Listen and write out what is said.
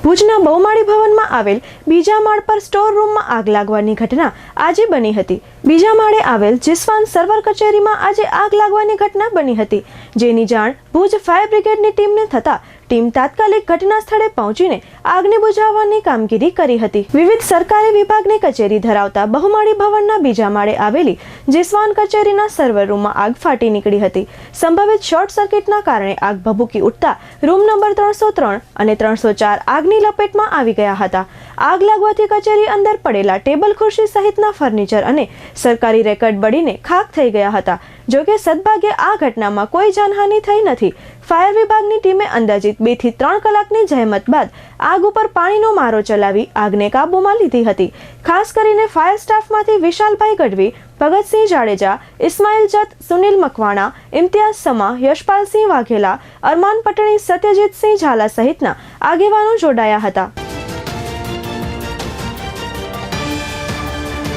ભુજના બહુમાળી ભવનમાં આવેલ બીજા માળ પર સ્ટોર રૂમમાં આગ લાગવાની ઘટના આજે બની હતી। બીજા માળે આવેલ જિસ્વાન સર્વર કચેરીમાં આજે આગ લાગવાની ઘટના બની હતી, જેની જાણ ભુજ ફાયર બ્રિગેડની ટીમને થતા ટીમ તાત્કાલિક ઘટના સ્થળે પહોંચીને આગને બુઝાવવાની કામગીરી કરી હતી। વિવિધ સરકારી વિભાગની કચેરી ધરાવતા બહુમાળી ભવનના બીજા માળે આવેલી જિસ્વાન કચેરીના સર્વર રૂમમાં આગ ફાટી નીકળી હતી। સંભવિત શોર્ટ સર્કિટના કારણે આગ ભભૂકી ઉઠતા રૂમ નંબર 303 અને 304 આગની લપેટમાં આવી ગયા હતા। આગ લાગવાથી કચેરી અંદર પડેલા ટેબલ ખુરશી સહિતના ફર્નિચર અને સરકારી રેકર્ડ બળીને ખાખ થઈ ગયા હતા। જોકે સદભાગ્યે આ ઘટનામાં કોઈ જાનહાનિ થઈ નથી। ફાયર વિભાગની ટીમે અંદાજિત 2 થી 3 કલાકની જહેમત બાદ આગ ઉપર પાણીનો મારો ચલાવી આગને કાબૂમાં લીધી હતી। ખાસ કરીને ફાયર સ્ટાફમાંથી વિશાલભાઈ ગઢવી, ભગતસિંહ જાડેજા, ઇસ્માઇલ જત, સુનિલ મકવાણા, ઇમ્તિયાઝ સમા, યશપાલસિંહ વાઘેલા, અરમાન પટણી, સત્યજીતસિંહ ઝાલા સહિતના આગેવાનો જોડાયા હતા।